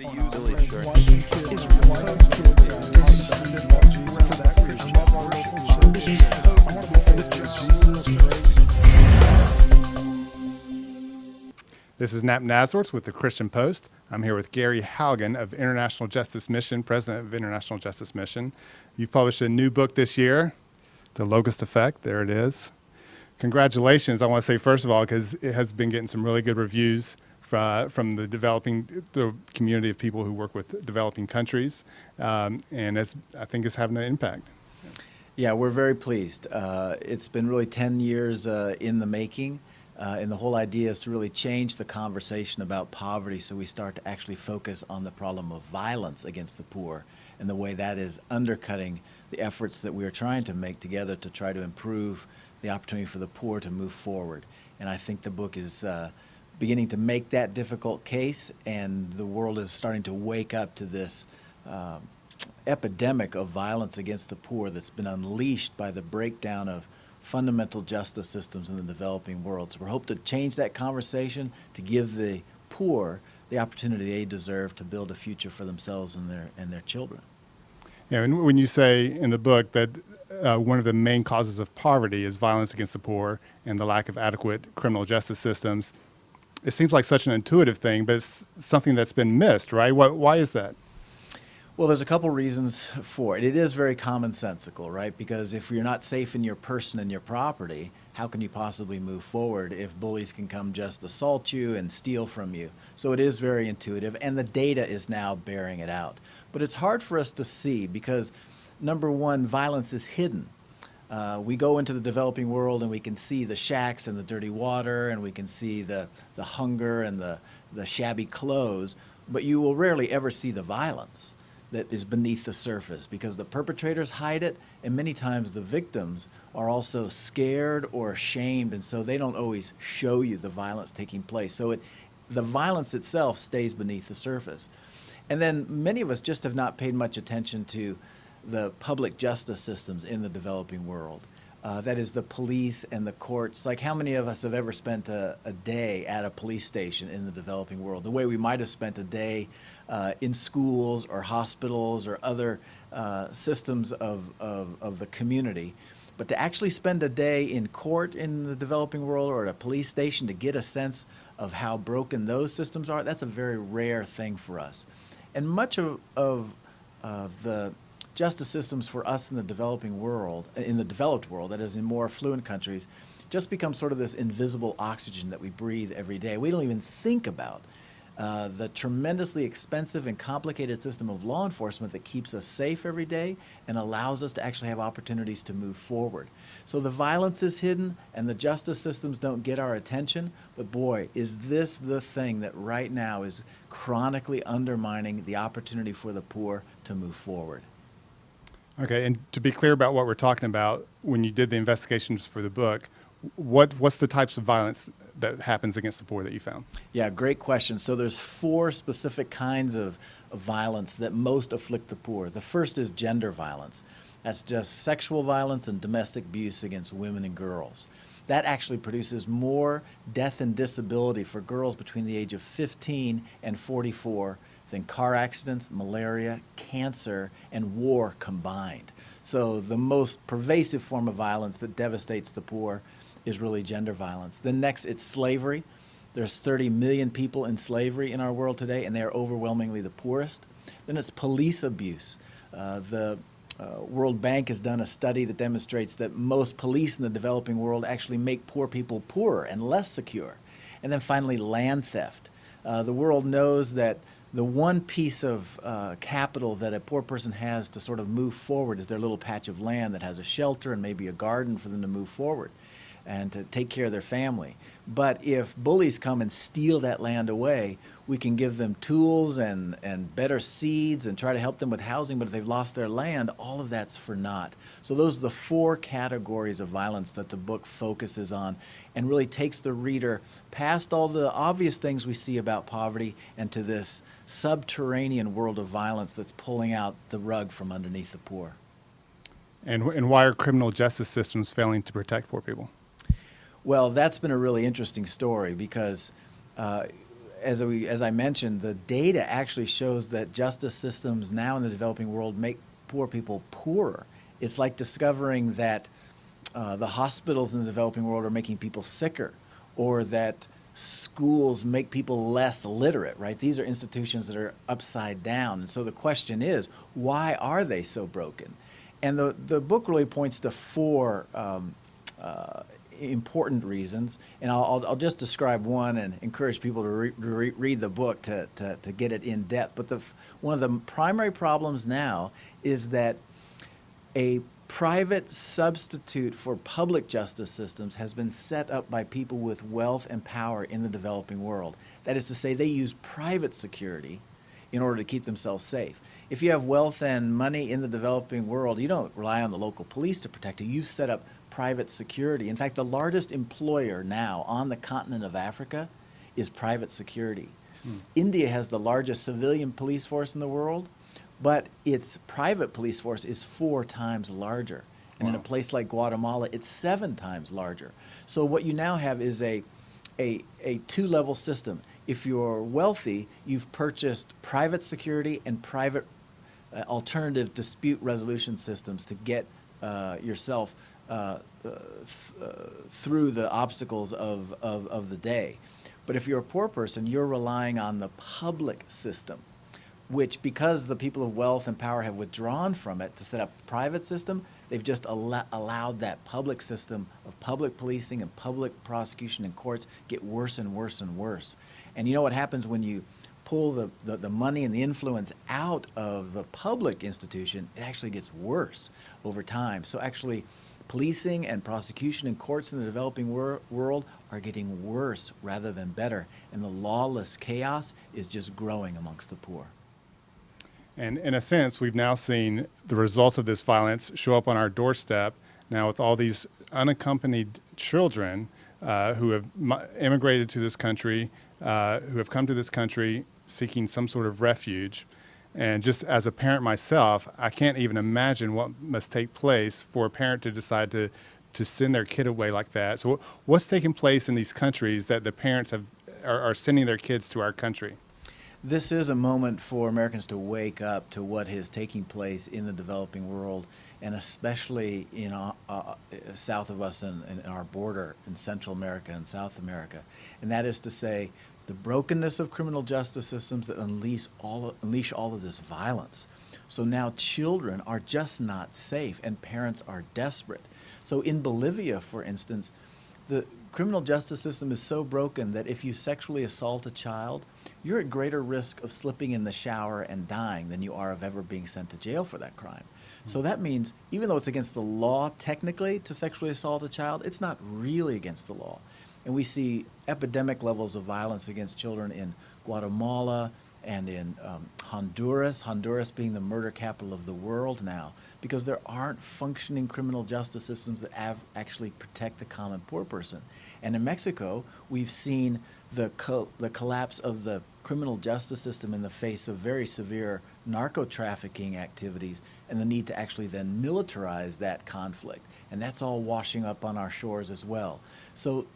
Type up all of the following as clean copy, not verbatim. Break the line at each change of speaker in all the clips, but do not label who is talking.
wanted to use
Really sure.
This is Nap Nazareth with the Christian Post. I'm here with Gary Haugen of International Justice Mission, President of International Justice Mission. You've published a new book this year, The Locust Effect. There it is. Congratulations, I want to say first of all, because it has been getting some really good reviews from the community of people who work with developing countries, and I think it's having an impact.
Yeah, we're very pleased. It's been really 10 years in the making, and the whole idea is to really change the conversation about poverty so we start to actually focus on the problem of violence against the poor and the way that is undercutting the efforts that we are trying to make together to try to improve the opportunity for the poor to move forward. And I think the book is beginning to make that difficult case, and the world is starting to wake up to this epidemic of violence against the poor that's been unleashed by the breakdown of fundamental justice systems in the developing world. So we hope to change that conversation to give the poor the opportunity they deserve to build a future for themselves and their children.
Yeah, and when you say in the book that one of the main causes of poverty is violence against the poor and the lack of adequate criminal justice systems, it seems like such an intuitive thing, but it's something that's been missed, right? Why is that?
Well, there's a couple reasons for it. It is very commonsensical, right? Because if you're not safe in your person and your property, how can you possibly move forward if bullies can come just assault you and steal from you? So it is very intuitive, and the data is now bearing it out. But it's hard for us to see because, number one, violence is hidden. We go into the developing world and we can see the shacks and the dirty water, and we can see the hunger and the shabby clothes, but you will rarely ever see the violence that is beneath the surface because the perpetrators hide it, and many times the victims are also scared or ashamed, and so they don't always show you the violence taking place. So the violence itself stays beneath the surface. And then many of us just have not paid much attention to the public justice systems in the developing world. That is the police and the courts. Like, how many of us have ever spent a day at a police station in the developing world, the way we might have spent a day in schools or hospitals or other systems of the community? But to actually spend a day in court in the developing world or at a police station to get a sense of how broken those systems are, that's a very rare thing for us. And much of the justice systems for us in the developing world, in the developed world, that is in more affluent countries, just become sort of this invisible oxygen that we breathe every day. We don't even think about the tremendously expensive and complicated system of law enforcement that keeps us safe every day and allows us to actually have opportunities to move forward. So the violence is hidden and the justice systems don't get our attention, but boy, is this the thing that right now is chronically undermining the opportunity for the poor to move forward.
Okay, and to be clear about what we're talking about, when you did the investigations for the book, what's the types of violence that happens against the poor that you found?
Yeah, great question. So there's 4 specific kinds of violence that most afflict the poor. The first is gender violence. That's just sexual violence and domestic abuse against women and girls. That actually produces more death and disability for girls between the age of 15 and 44 than car accidents, malaria, cancer, and war combined. So the most pervasive form of violence that devastates the poor is really gender violence. Then next, it's slavery. There's 30 million people in slavery in our world today, and they are overwhelmingly the poorest. Then it's police abuse. The World Bank has done a study that demonstrates that most police in the developing world actually make poor people poorer and less secure. And then finally, land theft. The world knows that the one piece of capital that a poor person has to sort of move forward is their little patch of land that has a shelter and maybe a garden for them to move forward and to take care of their family. But if bullies come and steal that land away, we can give them tools and better seeds and try to help them with housing, but if they've lost their land, all of that's for naught. So those are the 4 categories of violence that the book focuses on and really takes the reader past all the obvious things we see about poverty and to this subterranean world of violence that's pulling out the rug from underneath the poor.
And why are criminal justice systems failing to protect poor people?
Well, that's been a really interesting story because as I mentioned, the data actually shows that justice systems now in the developing world make poor people poorer. It's like discovering that the hospitals in the developing world are making people sicker, or that schools make people less literate, right? These are institutions that are upside down. And so the question is, why are they so broken? And the book really points to four important reasons, and I'll just describe one and encourage people to read the book to get it in depth. But one of the primary problems now is that a private substitute for public justice systems has been set up by people with wealth and power in the developing world. That is to say, they use private security in order to keep themselves safe. If you have wealth and money in the developing world, you don't rely on the local police to protect you. You've set up private security. In fact, the largest employer now on the continent of Africa is private security. India has the largest civilian police force in the world, but its private police force is 4 times larger. And in a place like Guatemala, it's 7 times larger. So what you now have is a 2-level system. If you're wealthy, you've purchased private security and private alternative dispute resolution systems to get yourself through the obstacles of the day. But if you're a poor person, you're relying on the public system, which, because the people of wealth and power have withdrawn from it to set up a private system, they've just allowed that public system of public policing and public prosecution and courts get worse and worse and worse. And you know what happens when you pull the money and the influence out of the public institution? It actually gets worse over time. So actually, policing and prosecution and courts in the developing world are getting worse rather than better. And the lawless chaos is just growing amongst the poor.
And in a sense, we've now seen the results of this violence show up on our doorstep now with all these unaccompanied children who have immigrated to this country, who have come to this country seeking some sort of refuge. And just as a parent myself, I can't even imagine what must take place for a parent to decide to send their kid away like that. So what's taking place in these countries that the parents are sending their kids to our country?
This is a moment for Americans to wake up to what is taking place in the developing world, and especially south of us and our border in Central America and South America. And that is to say, the brokenness of criminal justice systems that unleash all of this violence. So now children are just not safe, and parents are desperate. So in Bolivia, for instance, the criminal justice system is so broken that if you sexually assault a child, you're at greater risk of slipping in the shower and dying than you are of ever being sent to jail for that crime. So that means, even though it's against the law technically to sexually assault a child, it's not really against the law. And we see epidemic levels of violence against children in Guatemala and in Honduras being the murder capital of the world now, because there aren't functioning criminal justice systems that actually protect the common poor person. And in Mexico, we've seen the collapse of the criminal justice system in the face of very severe narco-trafficking activities and the need to actually then militarize that conflict. And that's all washing up on our shores as well. So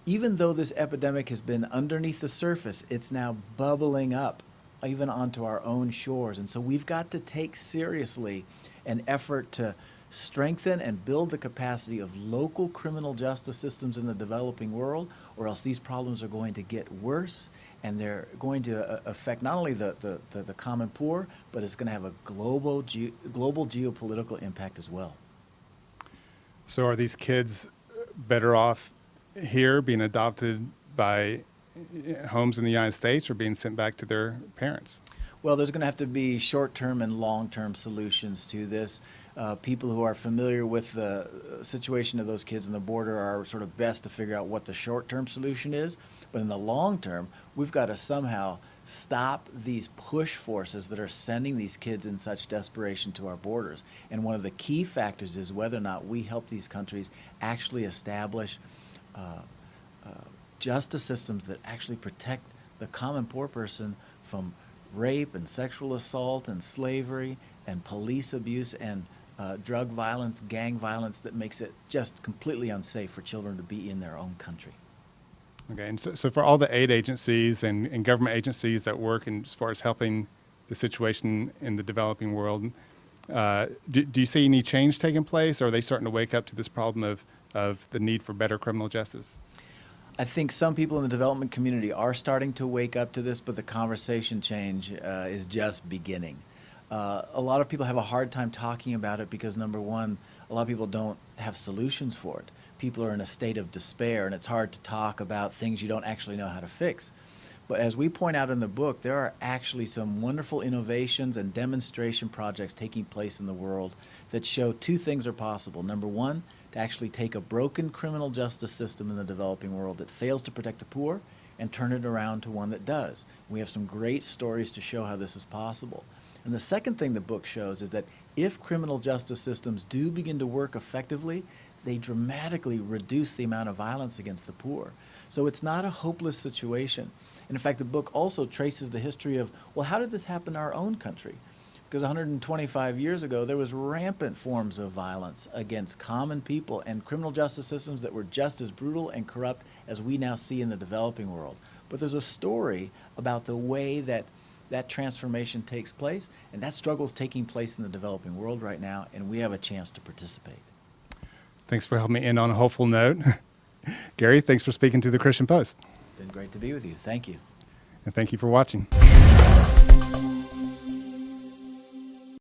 even though this epidemic has been underneath the surface, it's now bubbling up even onto our own shores. And so we've got to take seriously an effort to strengthen and build the capacity of local criminal justice systems in the developing world, or else these problems are going to get worse, and they're going to affect not only the common poor, but it's going to have a global geopolitical impact as well.
So are these kids better off here being adopted by homes in the United States or being sent back to their parents?
Well, there's going to have to be short-term and long-term solutions to this. People who are familiar with the situation of those kids on the border are sort of best to figure out what the short-term solution is. But in the long term, we've got to somehow stop these push forces that are sending these kids in such desperation to our borders. And one of the key factors is whether or not we help these countries actually establish justice systems that actually protect the common poor person from rape and sexual assault and slavery and police abuse and drug violence, gang violence that makes it just completely unsafe for children to be in their own country.
Okay, and so for all the aid agencies and government agencies that work in as far as helping the situation in the developing world, do you see any change taking place, or are they starting to wake up to this problem of the need for better criminal justice?
I think some people in the development community are starting to wake up to this, but the conversation change is just beginning. A lot of people have a hard time talking about it because, number one, a lot of people don't have solutions for it. People are in a state of despair, and it's hard to talk about things you don't actually know how to fix. But as we point out in the book, there are actually some wonderful innovations and demonstration projects taking place in the world that show two things are possible. Number one, to actually take a broken criminal justice system in the developing world that fails to protect the poor and turn it around to one that does. We have some great stories to show how this is possible. And the second thing the book shows is that if criminal justice systems do begin to work effectively, they dramatically reduce the amount of violence against the poor. So it's not a hopeless situation. And in fact, the book also traces the history of, well, how did this happen in our own country? Because 125 years ago, there was rampant forms of violence against common people and criminal justice systems that were just as brutal and corrupt as we now see in the developing world. But there's a story about the way that that transformation takes place, and that struggle is taking place in the developing world right now, and we have a chance to participate.
Thanks for helping me end on a hopeful note. Gary, thanks for speaking to the Christian Post.
It's been great to be with you. Thank you.
And thank you for watching.